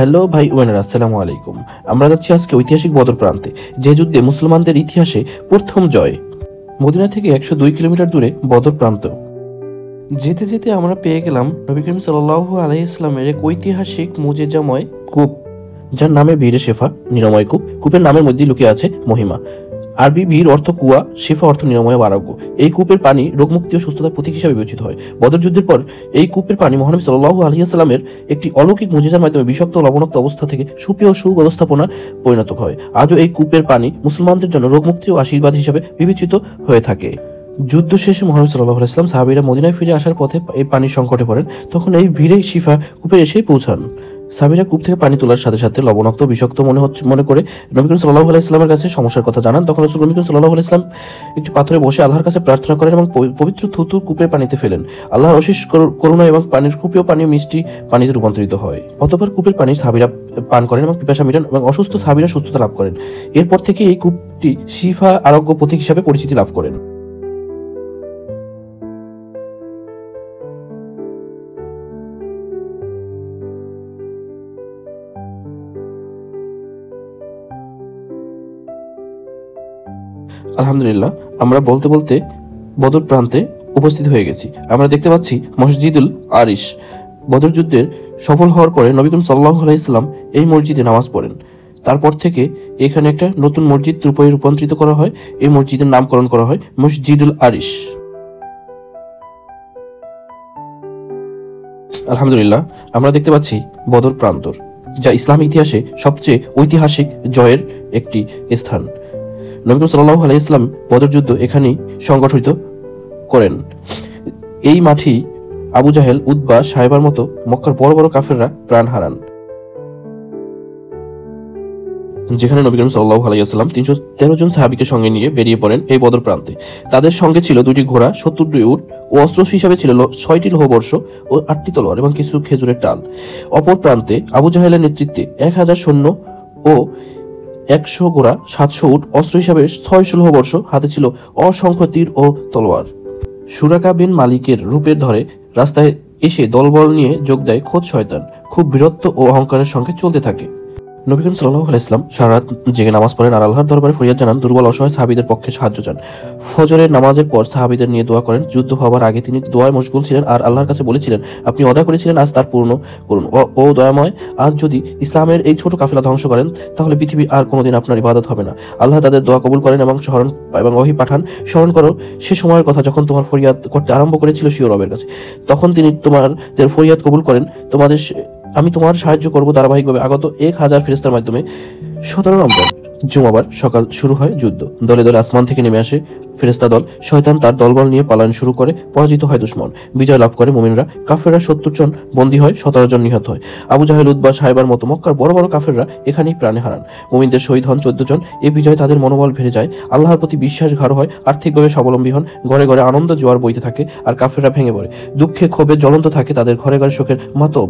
Hello ভাই ওয়ানারা, আসসালামু আলাইকুম। আমরা যাচ্ছি আজকে ঐতিহাসিক বদর প্রান্তে, যে যুদ্ধে মুসলমানদের ইতিহাসে প্রথম জয়। মদিনা থেকে 102 কিলোমিটার দূরে বদর প্রান্ত। যেতে যেতে আমরা পেয়ে গেলাম নবী করিম সাল্লাল্লাহু আলাইহি ইসলামের এক ঐতিহাসিক মুজিজাময় কূপ, যার নামে বীরে শেফা, নিরাময় কূপ। কূপের নামের মধ্যে লুকিয়ে আছে মহিমা। আরবি বীর অর্থ কুয়া, শেফা অর্থ নিরাময় বা আরোগ্য। এই কূপের পানি রোগমুক্তি ও সুস্থতার প্রতীক হিসেবে বিবেচিত হয়। বদর যুদ্ধের পর এই কূপের পানি মহানবী সাল্লাল্লাহু আলাইহি ওয়াসাল্লামের একটি অলৌকিক মুজিজার মাধ্যমে বিষাক্ত ও লবণাক্ত অবস্থা থেকে সুপেয় সুব্যবস্থাপনা পরিণত হয়। আজও এই কূপের পানি মুসলমানদের জন্য রোগমুক্তি ও আশীর্বাদ হিসেবে বিবেচিত হয়ে থাকে। যুদ্ধ শেষে মহানবী সাল্লাল্লাহু আলাইহি ওয়াসাল্লাম সাহাবীরা মদিনায় ফিরে আসার পথে এই পানির সংকটে পড়েন। তখন এই বীরে শিফা কূপে এসেই পৌঁছান। সাহাবীরা কূপ থেকে পানি তোলার সাথে সাথে লবণাক্ত বিষাক্ত মনে করে নবী করিম সাল্লাল্লাহু আলাইহি ওয়াসাল্লামের কাছে সমস্যার কথা জানান। তখন রাসূল নবী করিম সাল্লাল্লাহু আলাইহি ওয়াসাল্লাম একটি পাথরে বসে আল্লাহর কাছে প্রার্থনা করেন এবং পবিত্র থুতু কূপের পানিতে ফেলেন। আল্লাহর অশেষ করুণা এবং কূপীয় পানি মিষ্টি পানিতে রূপান্তরিত হয়। অতঃপর কূপের পানি সাহাবীরা পান করেন এবং পিপাসা মিটান এবং অসুস্থ সাহাবীরা সুস্থতা লাভ করেন। এরপর থেকে এই কূপটি শিফা আরোগ্য প্রতীক হিসেবে পরিচিতি লাভ করেন। আলহামদুলিল্লাহ, আমরা বলতে বলতে বদর প্রান্তে উপস্থিত হয়ে গেছি। আমরা দেখতে পাচ্ছি মসজিদুল আরিশ। বদর যুদ্ধের সফল হওয়ার পরে নবী করিম সাল্লাল্লাহু আলাইহি ওয়াসাল্লাম এই মসজিদে নামাজ পড়েন। তারপর থেকে এখানে একটা নতুন মসজিদ রূপান্তরিত করা হয়। এই মসজিদের নামকরণ করা হয় মসজিদুল আরিশ। আলহামদুলিল্লাহ, আমরা দেখতে পাচ্ছি বদর প্রান্তর, যা ইসলাম ইতিহাসে সবচেয়ে ঐতিহাসিক জয়ের একটি স্থান। নবী করিম সাল্লাল্লাহু আলাইহি ওয়াসাল্লাম বদর যুদ্ধ এখানেই সংগঠিত করেন। এই মাঠেই আবু জাহেল, উতবা, সাহেবার মতো মক্কার বড় বড় কাফেররা প্রাণ হারান। যেখানে নবী করিম সাল্লাল্লাহু আলাইহি ওয়াসাল্লাম 313 জন সাহাবীকে সঙ্গে নিয়ে বেরিয়ে পড়েন এই বদর প্রান্তে। তাদের সঙ্গে ছিল 2টি ঘোড়া, 70টি উট ও অস্ত্র হিসাবে ছিল 6টি লৌহবর্ষ ও 8টি তলোয়ার এবং কিছু খেজুরের ডাল। অপর প্রান্তে আবু জাহেলের নেতৃত্বে 1000 সৈন্য ও 100 ঘোড়া, 700 উট, অস্ত্র হিসাবে 6 লৌহবর্ষ, হাতে ছিল অসংখ্য তীর ও তলোয়ার। সুরাকা বিন মালিকের রূপের ধরে রাস্তায় এসে দলবল নিয়ে যোগ দেয় খোদ শয়তান। খুব বীরত্ব ও অহংকারের সঙ্গে চলতে থাকে। নবী করিম সাল্লাল্লাহু আলাইহি ওয়াসাল্লাম সারা রাত জেগে নামাজ পড়েন আর আল্লাহর দরবারে ফরিয়াদ জানান, দুর্বল অসহায় সাহাবীদের পক্ষে সাহায্য চান। ফজরের নামাজের পর সাহাবীদের নিয়ে দোয়া করেন। যুদ্ধ হওয়ার আগে তিনি দোয়ায় মশগুল ছিলেন আর আল্লাহর কাছে বলেছিলেন, আপনি ওয়াদা করেছিলেন আজ তার পূর্ণ করুন। ও দয়াময়, আজ যদি ইসলামের এই ছোট কাফেলা ধ্বংস করেন তাহলে পৃথিবী আর কোনোদিন আপনার ইবাদত হবে না। আল্লাহ তাদের দোয়া কবুল করেন এবং ওহী পাঠান, স্মরণ করো সে সময়ের কথা যখন তোমার ফরিয়াদ করতে আরম্ভ করেছিল স্বীয় রবের কাছে। তখন তিনি তোমাদের ফরিয়াদ কবুল করেন। আমি তোমার সাহায্য করব। ধারাবাহিকভাবে আগত 1000 ফেরেশতার মাধ্যমে 17 নম্বর জুমাবার সকাল শুরু হয় যুদ্ধ। দলে দলে আসমান থেকে নেমে আসে ফেরেশতা দল। শয়তান তার দলবল নিয়ে পালায়ন শুরু করে। পরাজিত হয় দুশমন, বিজয় লাভ করে মুমিনরা। কাফেররা 70 জন বন্দী হয়, 17 জন নিহত হয়। আবু জাহেল, উতবা, সাহেবার মতো মক্কার বড় বড় কাফেররা এখানেই প্রাণে হারান। মুমিনদের শহীদ হন 14 জন। এই বিজয় তাদের মনোবল ভেড়ে যায়, আল্লাহর প্রতি বিশ্বাস গাঢ় হয়, আর্থিকভাবে স্বাবলম্বী হন। ঘরে ঘরে আনন্দ জোয়ার বইতে থাকে আর কাফেররা ভেঙে পড়ে। দুঃখে ক্ষোভে জ্বলন্ত থাকে তাদের ঘরে ঘরে শোকের মাতব।